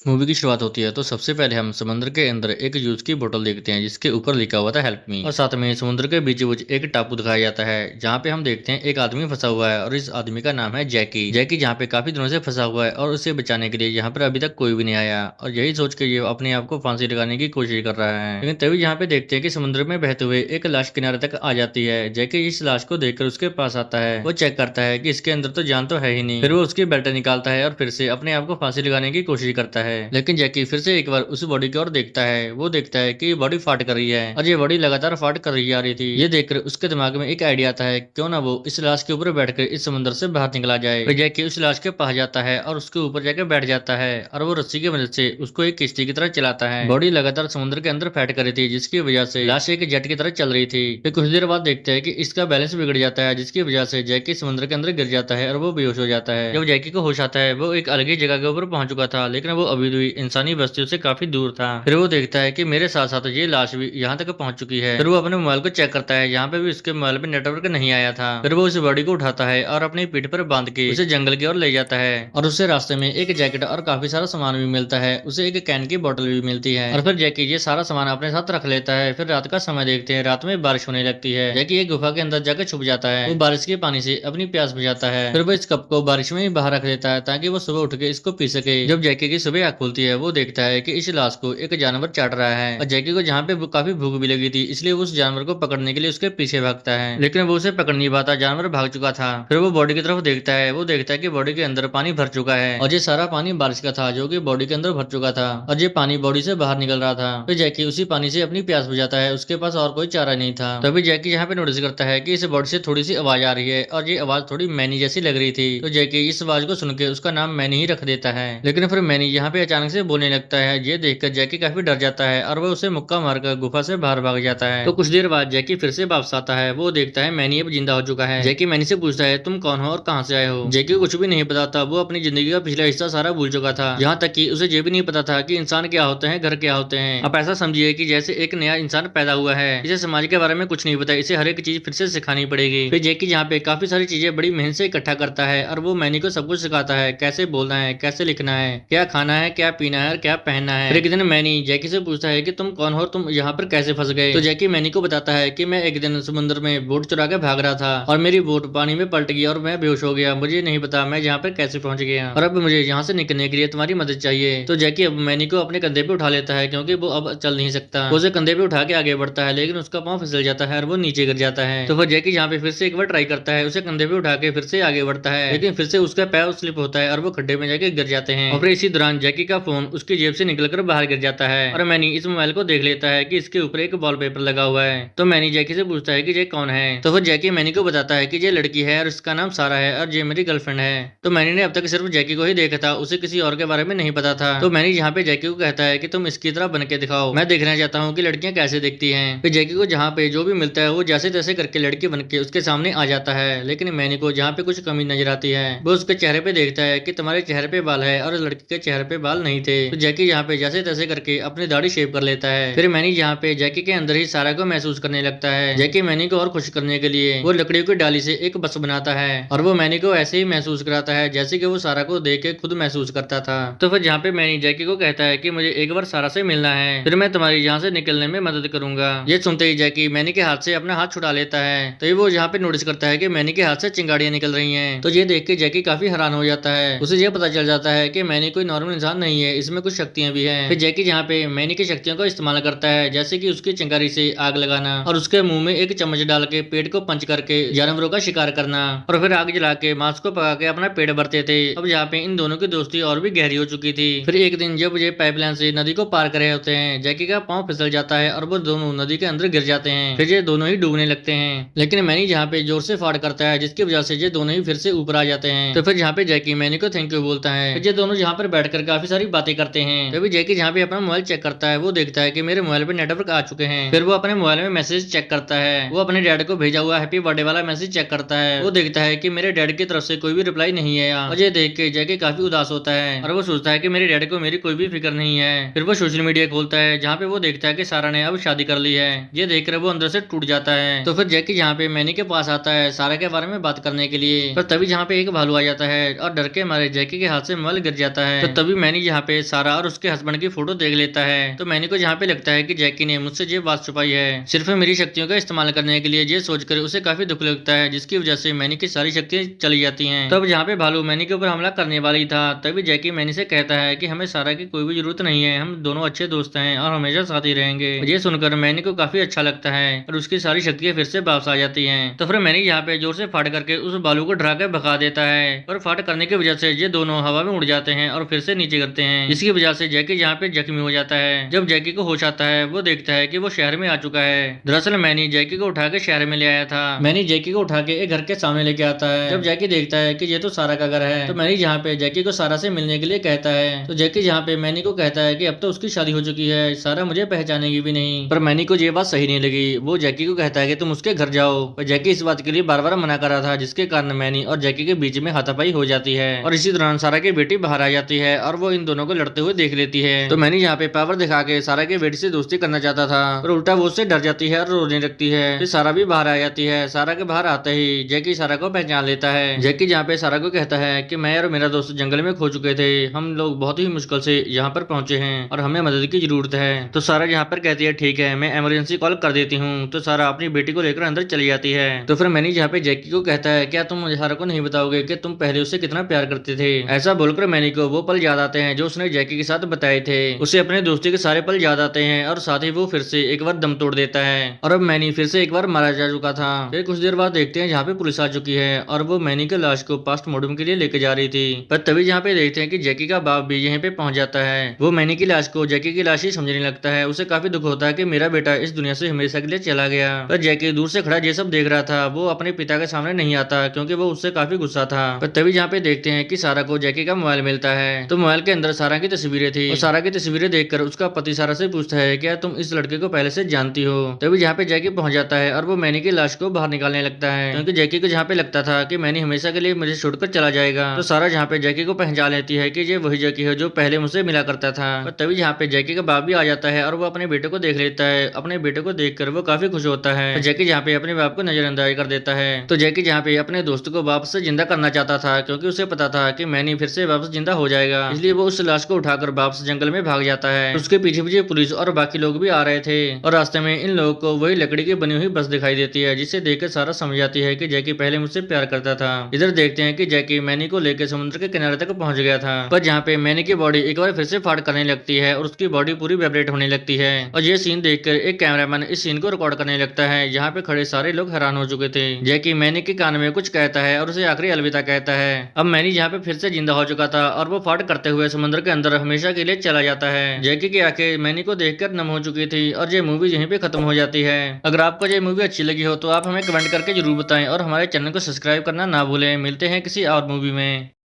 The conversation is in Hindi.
मूवी की शुरुआत होती है तो सबसे पहले हम समुद्र के अंदर एक जूस की बोतल देखते हैं जिसके ऊपर लिखा हुआ था हेल्प मी। और साथ में समुद्र के बीच बीच एक टापू दिखाया जाता है जहाँ पे हम देखते हैं एक आदमी फंसा हुआ है और इस आदमी का नाम है जैकी। जैकी जहाँ पे काफी दिनों से फंसा हुआ है और उसे बचाने के लिए यहाँ पर अभी तक कोई भी नहीं आया और यही सोच के ये अपने आप को फांसी लगाने की कोशिश कर रहा है। लेकिन तभी यहाँ पे देखते हैं कि समुद्र में बहते हुए एक लाश किनारे तक आ जाती है। जैकी इस लाश को देखकर उसके पास आता है। वो चेक करता है कि इसके अंदर तो जान तो है ही नहीं। फिर वो उसकी बेल्ट निकालता है और फिर से अपने आप को फांसी लगाने की कोशिश करता है। लेकिन जैकी फिर से एक बार उस बॉडी की ओर देखता है। वो देखता है कि बॉडी फाट कर रही है और ये बॉडी लगातार फाट कर रही आ रही थी। ये देखकर उसके दिमाग में एक आइडिया आता है, क्यों ना वो इस लाश के ऊपर बैठकर इस समुद्र से बाहर निकला जाए। फिर जैकी उस लाश के पास जाता है और उसके ऊपर जाकर बैठ जाता है और वो रस्सी की मदद से उसको एक किश्ती की तरह चलाता है। बॉडी लगातार समुद्र के अंदर फैट कर रही थी जिसकी वजह से लाश एक जेट की तरह चल रही थी। फिर कुछ देर बाद देखते हैं कि इसका बैलेंस बिगड़ जाता है जिसकी वजह से जैकी समुद्र के अंदर गिर जाता है और वो बेहोश हो जाता है। जब जैकी को होश आता है वो एक अलग ही जगह के ऊपर पहुंच चुका था, लेकिन वो अभी भी इंसानी बस्तियों से काफी दूर था। फिर वो देखता है कि मेरे साथ साथ ये लाश भी यहाँ तक पहुंच चुकी है। फिर वो अपने मोबाइल को चेक करता है, यहाँ पे भी उसके मोबाइल पे नेटवर्क नहीं आया था। फिर वो उस बॉडी को उठाता है और अपनी पीठ पर बांध के उसे जंगल की ओर ले जाता है और उससे रास्ते में एक जैकेट और काफी सारा सामान भी मिलता है। उसे एक कैन की बोतल भी मिलती है और फिर जैकी ये सारा सामान अपने साथ रख लेता है। फिर रात का समय देखते हैं, रात में बारिश होने लगती है। जैकी एक गुफा के अंदर जाकर छुप जाता है। वो बारिश के पानी से अपनी प्यास बुझाता है। फिर वो इस कप को बारिश में ही बाहर रख देता है ताकि वो सुबह उठ के इसको पी सके। जब जैकी की सुबह आँख खुलती है वो देखता है कि इस लाश को एक जानवर चाट रहा है और जैकी को जहाँ पे काफी भूख भी लगी थी इसलिए वो उस जानवर को पकड़ने के लिए उसके पीछे भागता है, लेकिन वो उसे पकड़ नहीं पाता, जानवर भाग चुका था। फिर वो बॉडी की तरफ देखता है। वो देखता है कि बॉडी के अंदर पानी भर चुका है और ये सारा पानी बारिश का था जो कि बॉडी के अंदर भर चुका था और ये पानी बॉडी से बाहर निकल रहा था। फिर जैकी उसी पानी से अपनी प्यास बुझाता है, उसके पास और कोई चारा नहीं था। तभी जैकी यहाँ पे नोटिस करता है कि इस बॉडी से थोड़ी सी आवाज आ रही है और ये आवाज थोड़ी मैनी जैसी लग रही थी। तो जैकी इस आवाज को सुन के उसका नाम मैनी ही रख देता है। लेकिन फिर मैनी यहाँ पे अचानक से बोलने लगता है। ये देखकर जैकी काफी डर जाता है और वो उसे मुक्का मारकर गुफा से बाहर भाग जाता है। तो कुछ देर बाद जैकी फिर से वापस आता है। वो देखता है मैनी अब जिंदा हो चुका है। जैकी मैनी से पूछता है, तुम कौन हो और कहाँ से आए हो? जैकी को कुछ भी नहीं पता था। वो अपनी जिंदगी का पिछला हिस्सा सारा भूल चुका था, यहाँ तक कि उसे ये भी नहीं पता था कि इंसान क्या होते हैं, घर क्या होते हैं। आप ऐसा समझिए कि जैसे एक नया इंसान पैदा हुआ है, इसे समाज के बारे में कुछ नहीं पता, इसे हर एक चीज फिर से सिखानी पड़ेगी। फिर जैकी यहाँ पे काफी सारी चीजें बड़ी मेहनत से इकट्ठा करता है और वो मैनी को सब कुछ सिखाता है, कैसे बोलना है, कैसे लिखना है, क्या खाना है, क्या पीना है और क्या पहनना है। फिर एक दिन मैनी जैकी से पूछता है कि तुम कौन हो, तुम यहाँ पर कैसे फंस गए? तो जैकी मैनी को बताता है कि मैं एक दिन समुद्र में बोट चुरा के भाग रहा था और मेरी बोट पानी में पलट गई और मैं बेहोश हो गया। मुझे नहीं पता मैं यहाँ पर कैसे पहुंच गया और अब मुझे यहाँ से निकलने के लिए तुम्हारी मदद चाहिए। तो जैकी अब मैनी को अपने कंधे पे उठा लेता है क्योंकि वो अब चल नहीं सकता। वो उसे कंधे पे उठा के आगे बढ़ता है लेकिन उसका पाँव फिसल जाता है और वो नीचे गिर जाता है। तो फिर जैकी यहाँ पे फिर से एक बार ट्राई करता है, उसे कंधे पे उठा के फिर से आगे बढ़ता है, लेकिन फिर से उसका पैर स्लिप होता है और वो खड्डे में जाके गिर जाते हैं। और फिर इसी दौरान जैकी का फोन उसकी जेब से निकलकर बाहर गिर जाता है और मैनी इस मोबाइल को देख लेता है कि इसके ऊपर एक वॉलपेपर लगा हुआ है। तो मैनी जैकी से पूछता है कि ये कौन है? तो फिर जैकी मैनी को बताता है कि ये लड़की है और इसका नाम सारा है और ये मेरी गर्लफ्रेंड है। तो मैनी ने अब तक सिर्फ जैकी को ही देखा था, उसे किसी और के बारे में नहीं पता था। तो मैनी यहाँ पे जैकी को कहता है कि तुम इसकी तरह बन के दिखाओ, मैं देखना चाहता हूँ कि लड़कियां कैसे दिखती हैं। फिर जैकी को जहाँ पे जो भी मिलता है वो जैसे तैसे करके लड़की बन के उसके सामने आ जाता है, लेकिन मैनी को जहाँ पे कुछ कमी नजर आती है वो उसके चेहरे पे देखता है कि तुम्हारे चेहरे पे बाल है और लड़की के चेहरे पे बाल नहीं थे। तो जैकी यहाँ पे जैसे तैसे करके अपनी दाढ़ी शेव कर लेता है। फिर मैनी यहाँ पे जैकी के अंदर ही सारा को महसूस करने लगता है। जैकी मैनी को और खुश करने के लिए वो लकड़ियों की डाली से एक बस बनाता है और वो मैनी को ऐसे ही महसूस कराता है जैसे कि वो सारा को देख के खुद महसूस करता था। तो फिर यहाँ पे मैनी जैकी को कहता है कि मुझे एक बार सारा से मिलना है, फिर मैं तुम्हारी यहाँ से निकलने में मदद करूंगा। ये सुनते ही जैकी मैनी के हाथ से अपना हाथ छुड़ा लेता है। तो वो यहाँ पे नोटिस करता है कि मैनी के हाथ से चिंगारियां निकल रही हैं। तो ये देख के जैकी काफी हैरान हो जाता है। उसे ये पता चल जाता है कि मैनी कोई नॉर्मल इंसान नहीं है, इसमें कुछ शक्तियां भी हैं। फिर जैकी यहाँ पे मैनी की शक्तियों का इस्तेमाल करता है, जैसे कि उसकी चिंगारी से आग लगाना और उसके मुंह में एक चम्मच डाल के पेट को पंच करके जानवरों का शिकार करना और फिर आग जला के मांस को पका के अपना पेट भरते थे। अब यहाँ पे इन दोनों की दोस्ती और भी गहरी हो चुकी थी। फिर एक दिन जब ये पाइपलाइन से नदी को पार कर रहे होते हैं, जैकी का पाँव फिसल जाता है और वो दोनों नदी के अंदर गिर जाते हैं। फिर ये दोनों ही डूबने लगते हैं, लेकिन मैनी यहाँ पे जोर से फाड़ करता है जिसकी वजह से ये दोनों ही फिर से ऊपर आ जाते हैं। तो फिर यहाँ पे जैकी मैनी को थैंक यू बोलता है। फिर ये दोनों यहाँ पर बैठकर काफी सारी बातें करते हैं। तभी जैकी यहाँ पे अपना मोबाइल चेक करता है। वो देखता है कि मेरे मोबाइल पे नेटवर्क आ चुके हैं। फिर वो अपने मोबाइल में मैसेज चेक करता है। वो अपने डैड को भेजा हुआ हैप्पी बर्थडे वाला मैसेज चेक करता है। वो देखता है कि मेरे डैड की तरफ से कोई भी रिप्लाई नहीं है। और ये देख के जैकी काफी उदास होता है और वो सोचता है कि मेरे डैड को मेरी कोई भी फिक्र नहीं है। फिर वो सोशल मीडिया खोलता है जहाँ पे वो देखता है कि सारा ने अब शादी कर ली है। ये देखकर वो अंदर से टूट जाता है। तो फिर जैकी यहाँ पे मैनी के पास आता है सारा के बारे में बात करने के लिए। पर तभी जहाँ पे एक भालू आ जाता है और डर के मारे जैकी के हाथ से मोबाइल गिर जाता है। तो तभी मैनी मैनी यहाँ पे सारा और उसके हस्बैंड की फोटो देख लेता है तो मैनी को यहाँ पे लगता है कि जैकी ने मुझसे ये बात छुपाई है सिर्फ मेरी शक्तियों का इस्तेमाल करने के लिए, ये सोचकर उसे काफी दुख लगता है, जिसकी वजह से मैनी की सारी शक्तियां चली जाती हैं। तब जहाँ पे भालू मैनी के ऊपर हमला करने वाली था तभी जैकी मैनी से कहता है कि हमें सारा की कोई भी जरूरत नहीं है, हम दोनों अच्छे दोस्त हैं और हमेशा साथ ही रहेंगे। ये सुनकर मैनी को काफी अच्छा लगता है और उसकी सारी शक्तियां फिर से वापस आ जाती है। तो फिर मैनी यहाँ पे जोर से फाट करके उस भालू को डरा के भगा देता है और फाट करने की वजह से ये दोनों हवा में उड़ जाते हैं और फिर से नीचे गिरते हैं, जिसकी वजह से जैकी यहाँ पे जख्मी हो जाता है। जब जैकी को होश आता है वो देखता है कि वो शहर में आ चुका है। दरअसल मैनी जैकी को उठा के शहर में ले आया था। मैनी जैकी को उठा के एक घर के सामने लेके आता है। जब जैकी देखता है कि ये तो सारा का घर है तो मैनी यहाँ पे जैकी को सारा से मिलने के लिए कहता है। तो जैकी यहाँ पे मैनी को कहता है कि अब तो उसकी शादी हो चुकी है, सारा मुझे पहचानेगी भी नहीं। पर मैनी को ये बात सही नहीं लगी। वो जैकी को कहता है कि तुम उसके घर जाओ, पर जैकी इस बात के लिए बार बार मना कर रहा था, जिसके कारण मैनी और जैकी के बीच में हाथापाई हो जाती है और इसी दौरान सारा की बेटी बाहर आ जाती है और वो इन दोनों को लड़ते हुए देख लेती है। तो मैनी यहाँ पे पावर दिखा के सारा के बेटी से दोस्ती करना चाहता था और उल्टा वो उससे डर जाती है और रोने लगती है। फिर सारा भी बाहर आ जाती है। सारा के बाहर आते ही जैकी सारा को पहचान लेता है। जैकी जहाँ पे सारा को कहता है कि मैं और मेरा दोस्त जंगल में खो चुके थे, हम लोग बहुत ही मुश्किल से यहाँ पर पहुंचे हैं और हमें मदद की जरूरत है। तो सारा यहाँ पर कहती है ठीक है, मैं इमरजेंसी कॉल कर देती हूँ। तो सारा अपनी बेटी को लेकर अंदर चली जाती है। तो फिर मैनी यहाँ पे जैकी को कहता है क्या तुम मुझे सारा को नहीं बताओगे कि तुम पहले उससे कितना प्यार करते थे। ऐसा बोलकर मैनी को वो पल याद आते हैं जो उसने जैकी के साथ बताए थे। उसे अपने दोस्ती के सारे पल याद आते हैं और साथ ही वो फिर से एक बार दम तोड़ देता है और अब मैनी फिर से एक बार मारा जा चुका था। फिर कुछ देर बाद देखते हैं जहाँ पे पुलिस आ चुकी है और वो मैनी के लाश को पोस्टमार्टम के लिए लेके जा रही थी। पर तभी जहाँ पे देखते हैं कि जैकी का बाप भी यहीं पे पहुंच जाता है। वो मैनी की लाश को जैकी की लाश ही समझने लगता है। उसे काफी दुख होता है कि मेरा बेटा इस दुनिया से हमेशा के लिए चला गया। पर जैकी दूर से खड़ा ये सब देख रहा था। वो अपने पिता के सामने नहीं आता क्योंकि वो उससे काफी गुस्सा था। पर तभी जहाँ पे देखते हैं कि सारा को जैकी का मोबाइल मिलता है। तो मोबाइल के अंदर सारा की तस्वीरें थी और सारा की तस्वीरें देखकर उसका पति सारा से पूछता है क्या तुम इस लड़के को पहले से जानती हो। तभी जहाँ पे जैकी पहुंच जाता है और वो मैनी की लाश को बाहर निकालने लगता है क्योंकि जैकी को जहाँ पे लगता था कि मैनी हमेशा के लिए मुझे छोड़कर चला जाएगा। तो सारा जहाँ पे जैकी को पहचान लेती है कि ये वही जैकी है जो पहले मुझसे मिला करता था। और तभी जहाँ पे जैकी का बाप भी आ जाता है और वो अपने बेटे को देख लेता है। अपने बेटे को देखकर वो काफी खुश होता है। जैकी जहाँ पे अपने बाप को नजरअंदाज कर देता है। तो जैकी जहाँ पे अपने दोस्त को वापस से जिंदा करना चाहता था क्योंकि उसे पता था कि मैनी फिर से वापस जिंदा हो जाएगा, इसलिए वो उस लाश को उठाकर वापस जंगल में भाग जाता है। उसके पीछे पीछे पुलिस और बाकी लोग भी आ रहे थे और रास्ते में इन लोगों को वही लकड़ी की बनी हुई बस दिखाई देती है, जिसे देखकर सारा समझ जाती है कि जैकी पहले मुझसे प्यार करता था। इधर देखते हैं कि जैकी मैनी को लेकर समुद्र के किनारे तक पहुंच गया था। पर जहाँ पे मैनी की बॉडी एक बार फिर से फाड़ करने लगती है और उसकी बॉडी पूरी वाइब्रेट होने लगती है। और ये सीन देखकर एक कैमरामैन इस सीन को रिकॉर्ड करने लगता है। जहाँ पे खड़े सारे लोग हैरान हो चुके थे। जैकी मैनी के कान में कुछ कहता है और उसे आखिरी अलविदा कहता है। अब मैनी यहाँ पे फिर से जिंदा हो चुका था और वो फाट करते हुए समुद्र के अंदर हमेशा के लिए चला जाता है। जैकी की आंखें मैनी को देखकर नम हो चुकी थी और ये मूवी यहीं पे खत्म हो जाती है। अगर आपको ये मूवी अच्छी लगी हो तो आप हमें कमेंट करके जरूर बताएं और हमारे चैनल को सब्सक्राइब करना ना भूलें। मिलते हैं किसी और मूवी में।